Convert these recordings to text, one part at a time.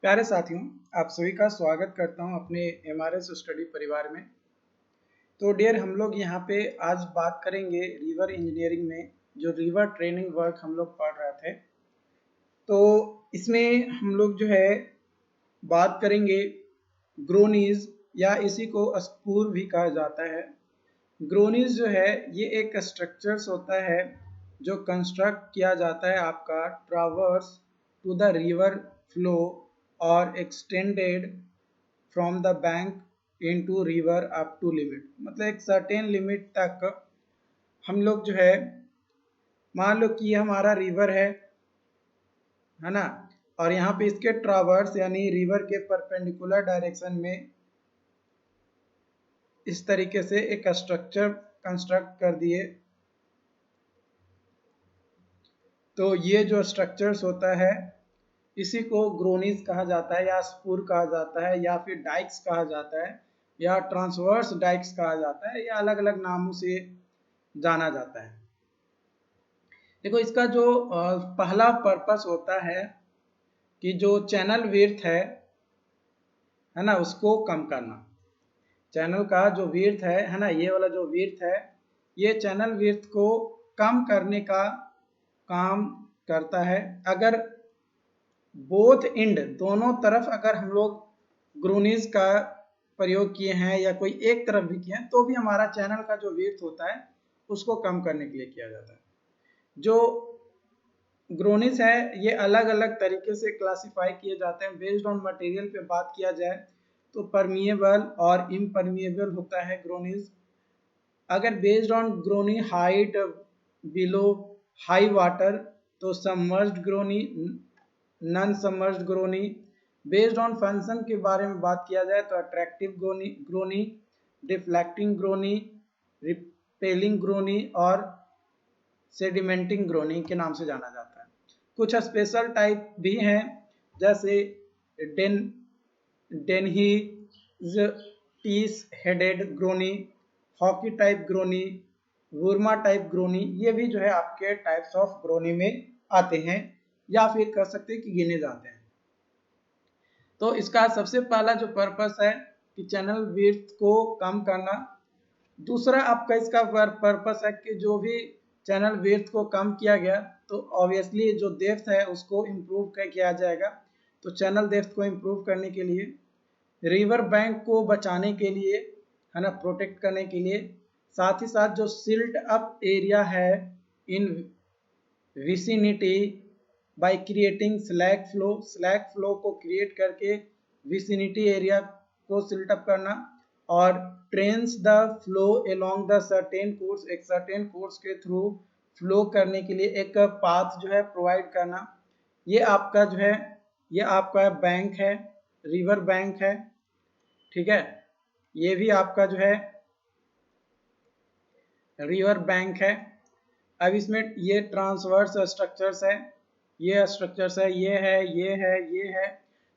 प्यारे साथियों, आप सभी का स्वागत करता हूं अपने एमआरएस स्टडी परिवार में। तो डियर, हम लोग यहाँ पे आज बात करेंगे रिवर इंजीनियरिंग में जो रिवर ट्रेनिंग वर्क हम लोग पढ़ रहे थे। तो इसमें हम लोग जो है बात करेंगे ग्रोनीज, या इसी को स्पूर भी कहा जाता है। ग्रोनीज जो है ये एक स्ट्रक्चर्स होता है जो कंस्ट्रक्ट किया जाता है आपका traverse to the river flow और extended from the bank into river up to limit. मतलब एक सर्टेन लिमिट तक हम लोग जो है, मान लो कि ये हमारा रिवर है ना, और यहाँ पे इसके ट्रावर्स यानी रिवर के परपेंडिकुलर डायरेक्शन में इस तरीके से एक स्ट्रक्चर कंस्ट्रक्ट कर दिए। तो ये जो स्ट्रक्चर्स होता है इसी को ग्रोनीज कहा जाता है, या स्पूर कहा जाता है, या फिर डाइक्स कहा जाता है, या ट्रांसवर्स डाइक्स कहा जाता है, या अलग अलग नामों से जाना जाता है। देखो, इसका जो पहला पर्पस होता है कि जो चैनल विड्थ है ना, उसको कम करना। चैनल का जो विड्थ है ना, ये वाला जो विड्थ है, ये चैनल विड्थ को कम करने का काम करता है। अगर बोथ इंड, दोनों तरफ अगर हम लोग ग्रोनीज का प्रयोग किए हैं या कोई एक तरफ भी किए हैं, तो भी हमारा चैनल का जो विड्थ होता है उसको कम करने के लिए किया जाता है। जो ग्रोनीज है ये अलग अलग तरीके से क्लासिफाई किए जाते हैं बेस्ड ऑन मटेरियल पे बात किया जाए तो परमिएबल और इम्परमिएबल होता है ग्रोनीज। अगर based on groyne height below high water तो submerged groyne, non submerged groyne. Based on function के बारे में बात किया जाए तो attractive groyne, deflecting groyne, repelling groyne और सेडिमेंटिंग ग्रोनी के नाम से जाना जाता है। कुछ स्पेशल टाइप भी हैं जैसे डेनहीज टीस हेडेड ग्रोनी, हॉकी टाइप ग्रोनी, वुरमा टाइप ग्रोनी। ये भी जो है आपके टाइप्स ऑफ ग्रोनी में आते हैं, या फिर कह सकते हैं कि गिने जाते हैं। तो इसका सबसे पहला जो पर्पस है कि चैनल विड्थ को कम करना। दूसरा आपका इसका पर्पस है कि जो भी चैनल विड्थ को कम किया गया तो ऑब्वियसली जो डेप्थ है उसको इम्प्रूव किया जाएगा। तो चैनल डेप्थ को इम्प्रूव करने के लिए, रिवर बैंक को बचाने के लिए, है ना, प्रोटेक्ट करने के लिए, साथ ही साथ जो सिल्ट अप एरिया है in vicinity by creating slack flow को क्रिएट करके विसिनिटी एरिया को सिल्ट अप करना, और trains the flow along the certain course, एक सर्टेन कोर्स के थ्रू फ्लो करने के लिए एक पाथ जो है प्रोवाइड करना। ये आपका जो है, ये आपका बैंक है, रिवर बैंक है, ठीक है। ये भी आपका जो है रिवर बैंक है। अब इसमें ये ट्रांसवर्स स्ट्रक्चर्स है, ये स्ट्रक्चर्स है, ये है, ये है, ये है।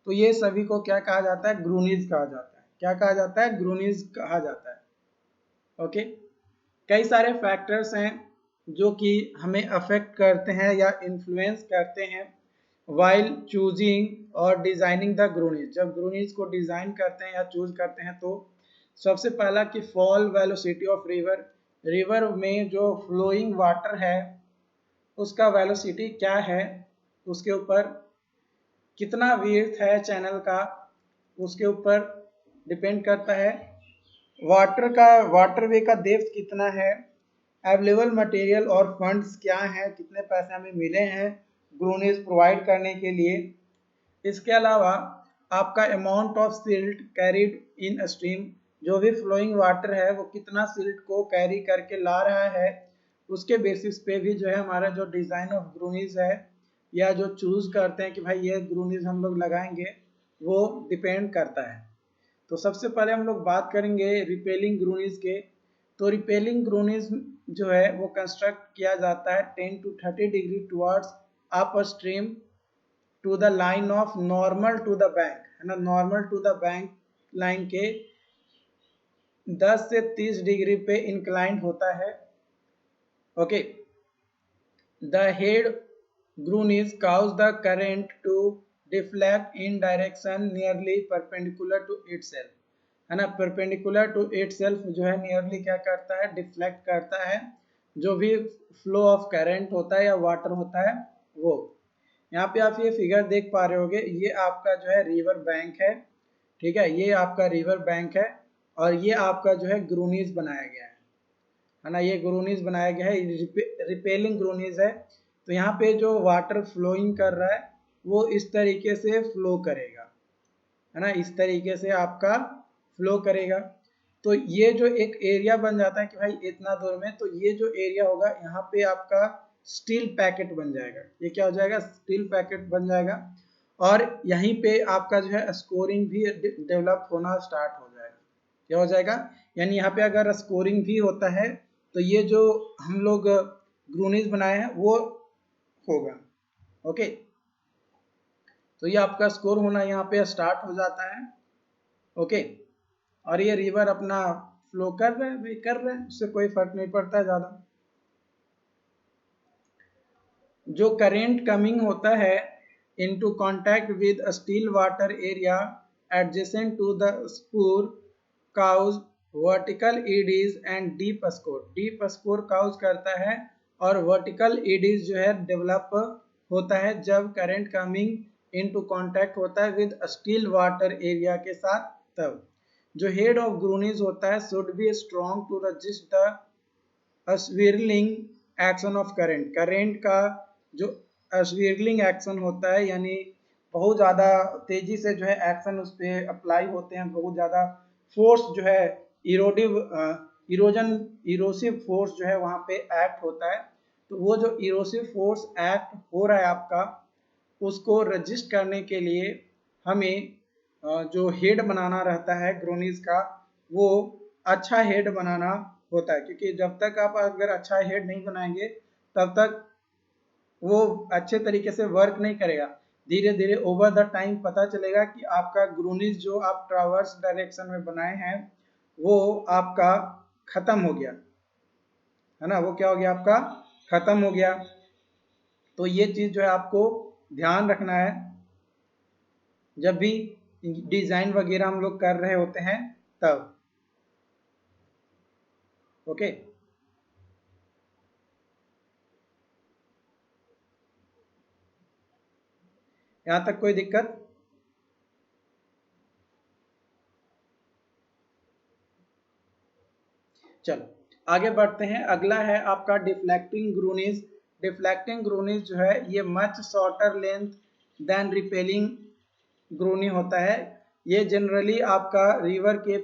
तो ये सभी को क्या कहा जाता है? ग्रूनीज कहा जाता है। क्या कहा जाता है? ग्रूनीज कहा जाता है। ओके। कई सारे फैक्टर्स हैं जो कि हमें अफेक्ट करते हैं या इन्फ्लुएंस करते हैं वाइल चूजिंग और डिजाइनिंग द ग्रूनीज। जब ग्रूनीज को डिजाइन करते हैं या चूज करते हैं तो सबसे पहला कि fall velocity of river, river में जो फ्लोइंग वाटर है उसका वेलोसिटी क्या है, उसके ऊपर कितना विड्थ है चैनल का, उसके ऊपर डिपेंड करता है। वाटर वे का डेप्थ कितना है, अवेलेबल मटेरियल और फंड्स क्या हैं, कितने पैसे हमें मिले हैं ग्रूनीज प्रोवाइड करने के लिए। इसके अलावा आपका amount of silt carried in stream, जो भी फ्लोइंग वाटर है वो कितना सिल्ट को कैरी करके ला रहा है, उसके बेसिस पे भी जो है हमारा जो डिज़ाइन ऑफ ग्रूनीज है या जो चूज करते हैं कि भाई ये ग्रूनीज हम लोग लगाएंगे, वो डिपेंड करता है। तो सबसे पहले हम लोग बात करेंगे रिपेलिंग ग्रूनीज के। तो रिपेलिंग ग्रूनीज जो है वो कंस्ट्रक्ट किया जाता है 10 to 30 degree towards upstream to the line of normal to the bank, है ना, normal to the bank line के 10 से 30 डिग्री पे इंक्लाइंड होता है। Okay. The head groynes cause the current to deflect in direction nearly perpendicular to itself, है ना। Perpendicular to itself जो है नियरली क्या करता है, डिफ्लेक्ट करता है जो भी फ्लो ऑफ करंट होता है या वाटर होता है वो। यहाँ पे आप ये फिगर देख पा रहे होगे, ये आपका जो है रिवर बैंक है, ठीक है, ये आपका रिवर बैंक है और ये आपका जो है ग्रूनीज बनाया गया है ना, ये ग्रूनीज बनाया गया है, रिपेलिंग ग्रूनीज है। तो यहाँ पे जो वाटर फ्लोइंग कर रहा है वो इस तरीके से फ्लो करेगा, है ना, इस तरीके से आपका फ्लो करेगा। तो ये जो एक एरिया बन जाता है कि भाई इतना दूर में, तो ये जो एरिया होगा यहाँ पे आपका स्टील पैकेट बन जाएगा, ये क्या हो जाएगा, स्टील पैकेट बन जाएगा। और यहीं पे आपका जो है स्कोरिंग भी डेवलप होना स्टार्ट हो जाएगा, क्या हो जाएगा, यानी यहाँ पे अगर स्कोरिंग भी होता है तो ये जो हम लोग ग्रूनीज बनाए हैं वो होगा। ओके, तो ये आपका स्कोर होना यहाँ पे स्टार्ट हो जाता है। ओके, और ये रिवर अपना फ्लो कर रहा है भाई, कर रहा है, उससे कोई फर्क नहीं पड़ता है ज्यादा। जो करेंट कमिंग होता है into contact with a still water area adjacent to the spur cause vertical eddies and deep score, deep score cause करता है और vertical eddies जो है डेवलप होता है जब करंट कमिंग into contact होता है with still water area के साथ। तब जो हेड ऑफ ग्रूनीज होता है should be strong to resist the swirling action of current, current का जो स्विरलिंग एक्शन होता है, यानी बहुत ज़्यादा तेजी से जो है एक्शन उस पर अप्लाई होते हैं, बहुत ज़्यादा फोर्स जो है इरोसिव फोर्स जो है वहाँ पे एक्ट होता है। तो वो जो इरोसिव फोर्स एक्ट हो रहा है आपका, उसको रजिस्ट करने के लिए हमें जो हेड बनाना रहता है ग्रोनीज का, वो अच्छा हेड बनाना होता है, क्योंकि जब तक आप अगर अच्छा हेड नहीं बनाएंगे तब तक वो अच्छे तरीके से वर्क नहीं करेगा। धीरे धीरे ओवर द टाइम पता चलेगा कि आपका ग्रूनीज जो आप ट्रावर्स डायरेक्शन में बनाए हैं वो आपका खत्म हो गया, है ना, वो क्या हो गया, आपका खत्म हो गया। तो ये चीज जो है आपको ध्यान रखना है जब भी डिजाइन वगैरह हम लोग कर रहे होते हैं तब। ओके, यहां तक कोई दिक्कत? चलो आगे बढ़ते हैं। अगला है आपका डिफ्लेक्टिंग ग्रूनीज। डिफ्लेक्टिंग ग्रूनीज जो है ये much shorter length than repelling groyne होता है। ये जनरली आपका रिवर के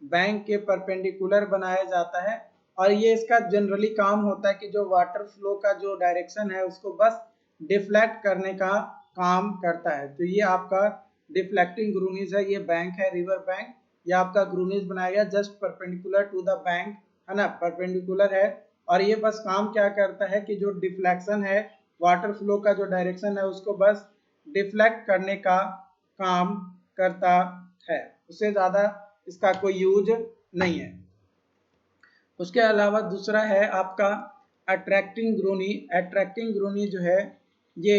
बैंक के परपेंडिकुलर बनाया जाता है और ये इसका जनरली काम होता है कि जो वाटर फ्लो का जो डायरेक्शन है उसको बस डिफ्लेक्ट करने का काम करता है। तो ये आपका डिफ्लेक्टिंग ग्रूनीज है, ये बैंक है, रिवर बैंक। ये आपका ग्रूनीज बनाया गया just perpendicular to the bank, है ना, परपेंडिकुलर है। और ये बस काम क्या करता है कि जो डिफ्लेक्शन है, वाटर फ्लो का जो डायरेक्शन है उसको बस डिफ्लेक्ट करने का काम करता है, उससे ज़्यादा इसका कोई यूज नहीं है। उसके अलावा दूसरा है आपका अट्रैक्टिंग ग्रूनी। अट्रैक्टिंग ग्रूनी जो है ये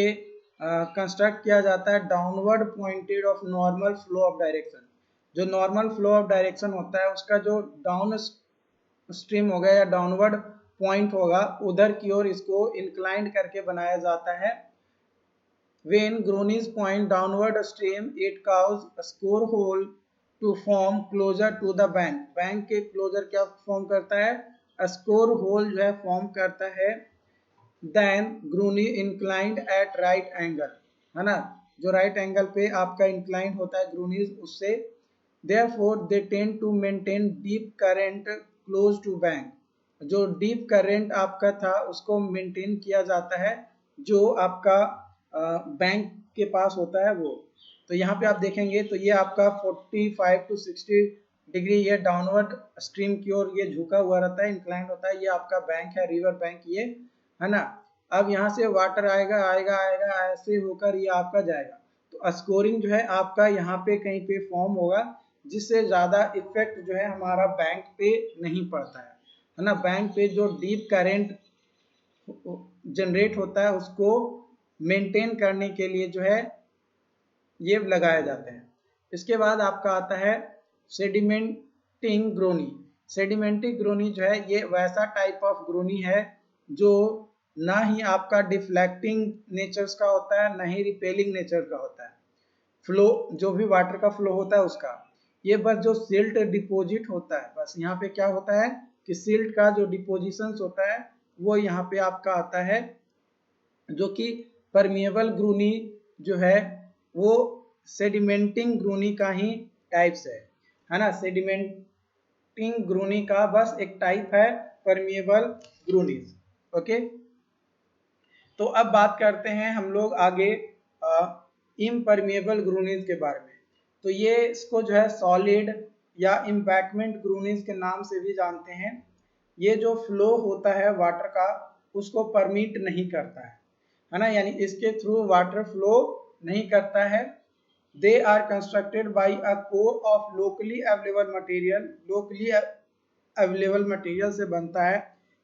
कंस्ट्रक्ट किया जाता है downward pointed of normal flow of direction. जो नॉर्मल फ्लो ऑफ डायरेक्शन होता है उसका जो डाउन स्ट्रीम होगा या डाउनवर्ड पॉइंट होगा उधर की ओर इसको इंक्लाइंड करके बनाया जाता है। When Groningen point downward stream, it causes a score hole to form closer to the bank. Bank के क्लोजर क्या फॉर्म करता है, स्कोर होल जो है फॉर्म करता है। Then Groningen inclined at right angle, है ना, जो राइट एंगल पे आपका इंक्लाइंड होता है ग्रूनीज उससे। Therefore they tend to maintain deep current close to bank. जो डीप करंट आपका था उसको मेंटेन किया जाता है जो आपका बैंक के पास होता है वो। तो यहाँ पे आप देखेंगे तो ये आपका 45 to 60 डिग्री ये डाउनवर्ड स्ट्रीम की ओर ये झुका हुआ रहता है, इंक्लाइंड होता है। ये आपका बैंक है, रिवर बैंक ये, है ना। अब यहाँ से वाटर आएगा आएगा आएगा ऐसे होकर ये आपका जाएगा। तो स्कोरिंग जो है आपका यहाँ पे कहीं पे फॉर्म होगा जिससे ज़्यादा इफेक्ट जो है हमारा बैंक पे नहीं पड़ता है ना। बैंक पे जो डीप करेंट जनरेट होता है उसको मेंटेन करने के लिए जो है ये लगाए जाते हैं। इसके बाद आपका आता है सेडिमेंटिंग ग्रोनी। सेडिमेंटिंग ग्रोनी जो है ये वैसा टाइप ऑफ ग्रोनी है जो ना ही आपका डिफ्लेक्टिंग नेचर्स का होता है ना ही रिपेलिंग नेचर का होता है। फ्लो जो भी वाटर का फ्लो होता है उसका, ये बस जो सिल्ट डिपोजिट होता है, बस यहाँ पे क्या होता है कि सिल्ट का जो डिपोजिशन होता है वो यहाँ पे आपका आता है, जो कि परमिएबल ग्रूनी जो है वो सेडिमेंटिंग ग्रूनी का ही टाइप्स है ना। सेडिमेंटिंग ग्रूनी का बस एक टाइप है परमिएबल ग्रूनीज। ओके, तो अब बात करते हैं हम लोग आगे इम्परमिएबल ग्रूनीज के बारे में। तो ये इसको जो है सॉलिड या इम्पैक्टमेंट ग्रूनीज के नाम से भी जानते हैं। ये जो फ्लो होता है वाटर का उसको परमिट नहीं करता है ना, यानी इसके थ्रू वाटर फ्लो नहीं करता है। They are constructed by a core of locally available material. Locally available material से बनता है,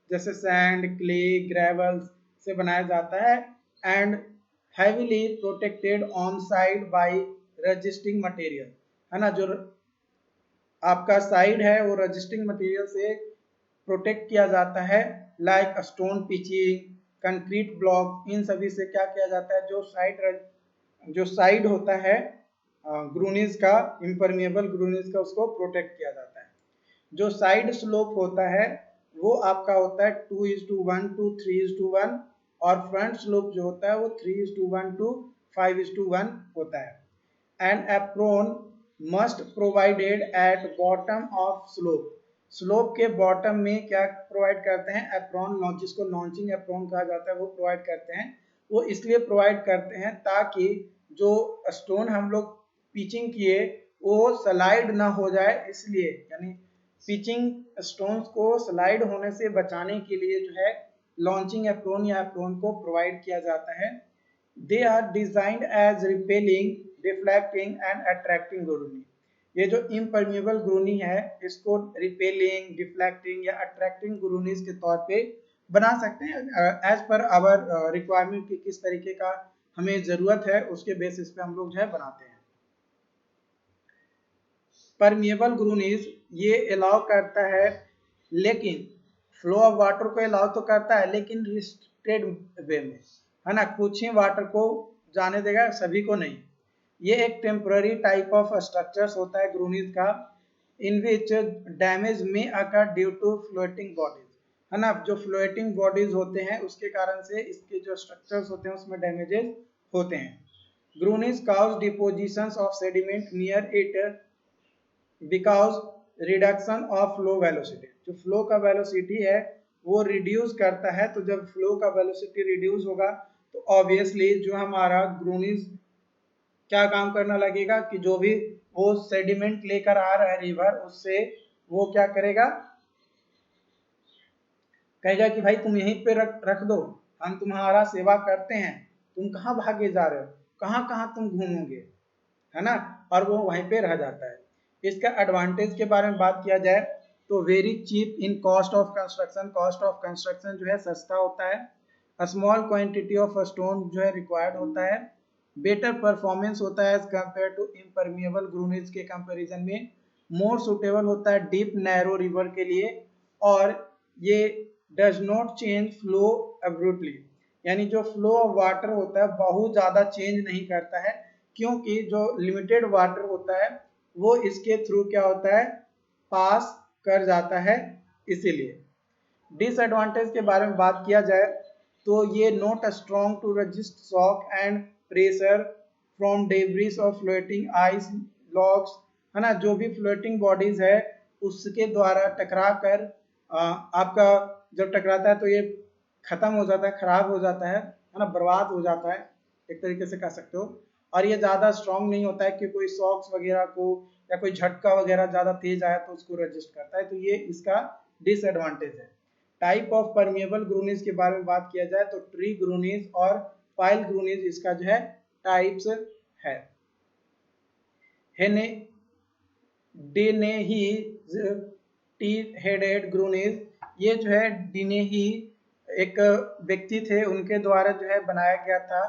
जैसे सैंड, क्ले, ग्रेवल से बनाया जाता है। And heavily protected on side by resisting material, है ना। जो आपका साइड है वो रजिस्टिंग मटेरियल से प्रोटेक्ट किया जाता है, like stone pitching, concrete block, इन सभी से क्या किया जाता है, जो साइड होता है ग्रूनीज का, इम्परमिएबल ग्रूनीज का, उसको प्रोटेक्ट किया जाता है। जो साइड स्लोप होता है वो आपका होता है 2:1 to 3:1, और फ्रंट स्लोप जो होता है वो 3:1 to 5:1 होता है। And apron must provided at bottom of slope. Slope के बॉटम में क्या प्रोवाइड करते हैं, एप्रोन, जिसको लॉन्चिंग एप्रोन कहा जाता है, वो प्रोवाइड करते हैं। वो इसलिए प्रोवाइड करते हैं ताकि जो स्टोन हम लोग पिचिंग किए वो स्लाइड ना हो जाए, इसलिए, यानी पिचिंग स्टोन्स को स्लाइड होने से बचाने के लिए जो है लॉन्चिंग एप्रोन या एप्रोन को प्रोवाइड किया जाता है। They are designed as repelling, deflecting and attracting groyne. ये जो इम्परमिएबल ग्रूनी है इसको रिपेलिंग, डिफ्लेक्टिंग या अट्रैक्टिंग ग्रूनीज के तौर पे बना सकते हैं, एज पर आवर रिक्वायरमेंट की किस तरीके का हमें जरूरत है उसके बेसिस पे हम लोग जो है बनाते हैं। परमिएबल ग्रूनीज ये अलाउ करता है, लेकिन फ्लो ऑफ वाटर को अलाउ तो करता है लेकिन रिस्ट्रिक्टेड वे में, है ना। कुछ ही वाटर को जाने देगा, सभी को नहीं। ये एक टेम्पररी टाइप ऑफ स्ट्रक्चर्स होता है ग्रूनीज का, इन विच डैमेज में occur due to floating bodies, है ना। जो फ्लोटिंग बॉडीज होते हैं उसके कारण से इसके जो स्ट्रक्चर्स होते हैं उसमें डैमेजेस होते हैं। Groynes cause depositions of sediment near it because reduction of flow velocity. जो फ्लो का वेलोसिटी है वो रिड्यूस करता है, तो जब फ्लो का वेलोसिटी रिड्यूस होगा तो ऑब्वियसली जो हमारा ग्रूनीज क्या काम करना लगेगा कि जो भी वो सेडिमेंट लेकर आ रहा है रिवर, उससे वो क्या करेगा, कहेगा कि भाई तुम यहीं पे रख दो, हम तुम्हारा सेवा करते हैं, तुम कहाँ भागे जा रहे हो, कहाँ कहाँ तुम घूमोगे, है ना। और वो वहीं पे रह जाता है। इसका एडवांटेज के बारे में बात किया जाए तो very cheap in cost of construction. Cost of construction जो है सस्ता होता है। स्मॉल क्वांटिटी ऑफ स्टोन जो है रिक्वायर्ड होता है। बेटर परफॉर्मेंस होता है एज कंपेयर टू इम्परमिएबल ग्रूनीज के कंपैरिजन में। मोर सुटेबल होता है डीप नैरो रिवर के लिए। और ये डज नॉट चेंज फ्लो अब्रूटली, यानी जो फ्लो ऑफ वाटर होता है बहुत ज़्यादा चेंज नहीं करता है, क्योंकि जो लिमिटेड वाटर होता है वो इसके थ्रू क्या होता है, पास कर जाता है, इसीलिए। डिसएडवांटेज के बारे में बात किया जाए तो ये not strong to resist shock and pressure from debris of floating ice logs, है ना। जो भी फ्लोटिंग बॉडीज है उसके द्वारा टकरा कर आपका जब टकराता है तो ये खत्म हो जाता है, खराब हो जाता है ना, बर्बाद हो जाता है, एक तरीके से कह सकते हो। और ये ज़्यादा स्ट्रॉन्ग नहीं होता है कि कोई सॉक्स वगैरह को या कोई झटका वगैरह ज़्यादा तेज आया तो उसको रजिस्ट करता है, तो ये इसका डिसएडवांटेज है। टाइप ऑफ परमिएबल ग्रूनीज के बारे में बात किया जाए तो ट्री ग्रूनीज और पाइल ग्रूनीज इसका जो है टाइप्स है। डिनेही टी हेडेड ग्रूनीज, ये जो है डिनेही एक व्यक्ति थे उनके द्वारा जो है बनाया गया था।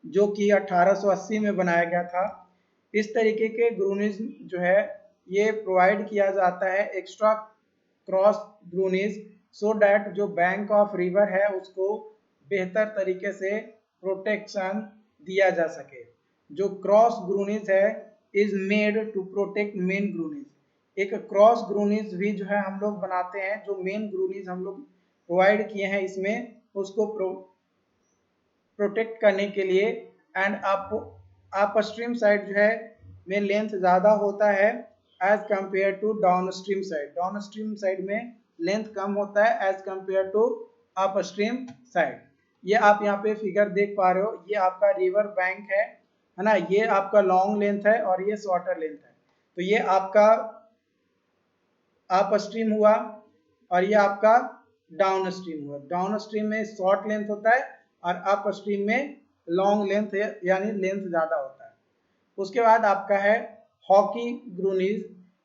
जो कि 1880 में बनाया गया था। इस तरीके के ग्रूनेज जो है ये प्रोवाइड किया जाता है एक्स्ट्रा क्रॉस ग्रूनेज, सो डैट जो बैंक ऑफ रिवर है उसको बेहतर तरीके से प्रोटेक्शन दिया जा सके। जो क्रॉस ग्रूनेज है is made to protect main groynes. एक क्रॉस ग्रूनेज भी जो है हम लोग बनाते हैं, जो मेन ग्रूनेज हम लोग प्रोवाइड किए हैं इसमें उसको प्रोटेक्ट करने के लिए। एंड अप स्ट्रीम साइड जो है में लेंथ ज़्यादा होता है as compare to down stream side. Down stream side में लेंथ कम होता है as compare to up stream side. ये आप यहाँ पे फिगर देख पा रहे हो, ये आपका रिवर बैंक है ना, ये आपका लॉन्ग लेंथ है और ये शॉर्टर लेंथ है। तो ये आपका अप स्ट्रीम हुआ और ये आपका डाउन स्ट्रीम हुआ। डाउन स्ट्रीम में शॉर्ट लेंथ होता है और अप स्ट्रीम में लॉन्ग लेंथ यानी लेंथ ज़्यादा होता है। उसके बाद आपका है हॉकी ग्रूनीज।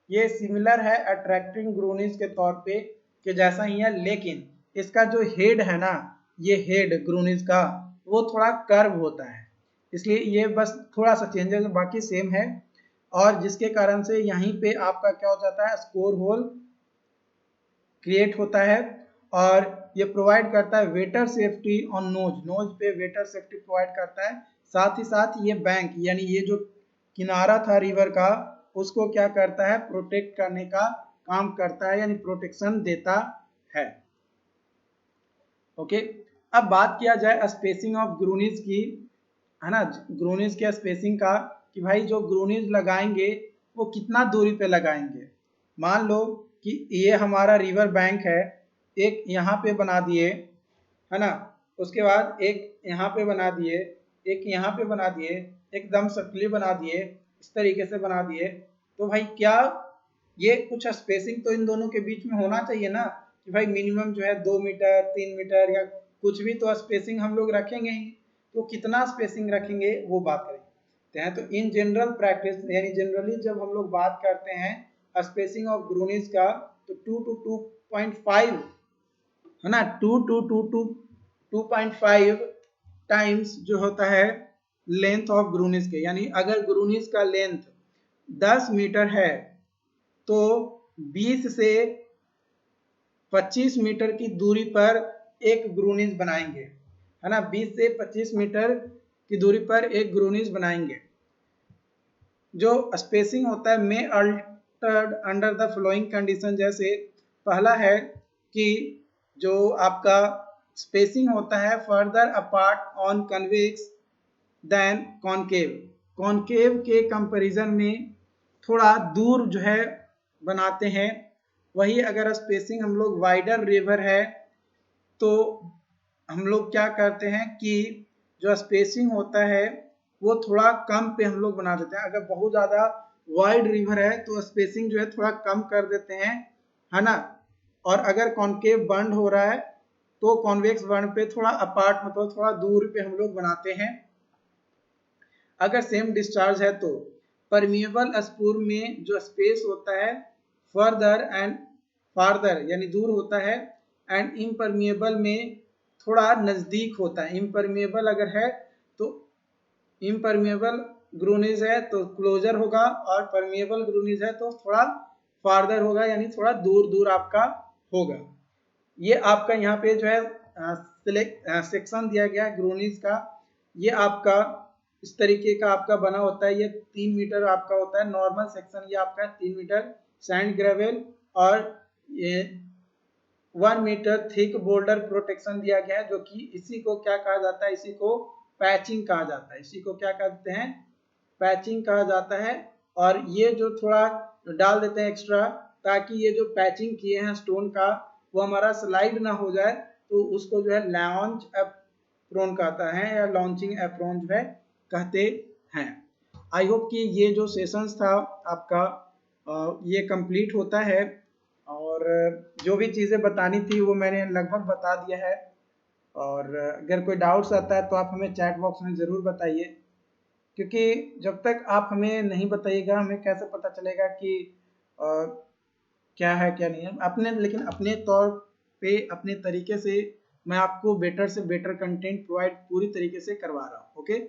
ये सिमिलर है अट्रैक्टिंग ग्रूनीज के तौर पे कि जैसा ही है, लेकिन इसका जो हेड है ना, ये हेड ग्रूनीज का वो थोड़ा कर्व होता है, इसलिए ये बस थोड़ा सा चेंजेस, बाकी सेम है। और जिसके कारण से यहीं पे आपका क्या हो जाता है, स्कोर होल क्रिएट होता है और ये प्रोवाइड करता है water safety on nose. Nose पे वेटर सेफ्टी प्रोवाइड करता है। साथ ही साथ ये बैंक यानी ये जो किनारा था रिवर का उसको क्या करता है, प्रोटेक्ट करने का काम करता है, यानी प्रोटेक्शन देता है। ओके, अब बात किया जाए स्पेसिंग ऑफ ग्रूनीज की, है ना, ग्रूनीज के स्पेसिंग का कि भाई जो ग्रूनीज लगाएंगे वो कितना दूरी पे लगाएंगे। मान लो कि ये हमारा रिवर बैंक है, एक यहाँ पे बना दिए, है ना, उसके बाद एक यहाँ पे बना दिए, एक यहाँ पे बना दिए, एकदम सर्कली बना दिए, इस तरीके से बना दिए। तो भाई क्या ये कुछ स्पेसिंग तो इन दोनों के बीच में होना चाहिए ना, कि भाई मिनिमम जो है 2 मीटर 3 मीटर या कुछ भी तो स्पेसिंग हम लोग रखेंगे ही। तो कितना स्पेसिंग रखेंगे वो बात करते हैं। तो इन जनरल प्रैक्टिस यानी जनरली जब हम लोग बात करते हैं स्पेसिंग ऑफ ग्रूनीज का, तो 2 to 2.5 है ना, 2 to 2.5 टाइम्स जो होता है लेंथ ऑफ ग्रूनीज के। यानी अगर ग्रूनीज का लेंथ 10 मीटर है तो 20 से 25 मीटर की दूरी पर एक ग्रूनीज बनाएंगे, है ना, 20 से 25 मीटर की दूरी पर एक ग्रूनीज बनाएंगे। जो स्पेसिंग होता है may altered under the flowing condition. जैसे पहला है कि जो आपका स्पेसिंग होता है further apart on convex than concave. Concave के कंपैरिजन में थोड़ा दूर जो है बनाते हैं। वही अगर स्पेसिंग हम लोग वाइडर रिवर है तो हम लोग क्या करते हैं कि जो स्पेसिंग होता है वो थोड़ा कम पे हम लोग बना देते हैं। अगर बहुत ज़्यादा वाइड रिवर है तो स्पेसिंग जो है थोड़ा कम कर देते हैं, है ना। और अगर कॉनकेव बर्न हो रहा है तो कॉन्वेक्स बर्न पे थोड़ा अपार्ट मतलब थोड़ा दूर पे हम लोग बनाते हैं। अगर सेम डिस्चार्ज है तो परमिएबल स्पूर में जो स्पेस होता है फर्दर एंड फार्दर यानी दूर होता है, एंड इम्परमिएबल में थोड़ा नज़दीक होता है। इम्परमिएबल अगर है तो इम्परमिएबल ग्रूनीज है तो क्लोजर होगा, और परमिएबल ग्रूनीज है तो थोड़ा फार्दर होगा यानी थोड़ा दूर दूर आपका होगा। ये आपका यहाँ पे जो है सेक्शन दिया गया है ग्रूनीज का। ये आपका इस तरीके का आपका बना होता है। ये 3 मीटर आपका होता है नॉर्मल सेक्शन, ये आपका 3 मीटर सैंड ग्रेवल, और ये 1 मीटर थिक बोल्डर प्रोटेक्शन दिया गया है, जो कि इसी को क्या कहा जाता है, इसी को पैचिंग कहा जाता है। इसी को क्या कहते हैं, पैचिंग कहा जाता है। और ये जो थोड़ा डाल देते हैं एक्स्ट्रा ताकि ये जो पैचिंग किए हैं स्टोन का वो हमारा स्लाइड ना हो जाए, तो उसको जो है लॉन्च एप्रोन कहता है या लॉन्चिंग एप्रोन जो है कहते हैं। आई होप कि ये जो सेशंस था आपका ये कंप्लीट होता है, और जो भी चीज़ें बतानी थी वो मैंने लगभग बता दिया है। और अगर कोई डाउट्स आता है तो आप हमें चैट बॉक्स में ज़रूर बताइए, क्योंकि जब तक आप हमें नहीं बताइएगा हमें कैसे पता चलेगा कि क्या है क्या नहीं है। अपने लेकिन अपने तौर पे अपने तरीके से मैं आपको बेटर से बेटर कंटेंट प्रोवाइड पूरी तरीके से करवा रहा हूँ। ओके।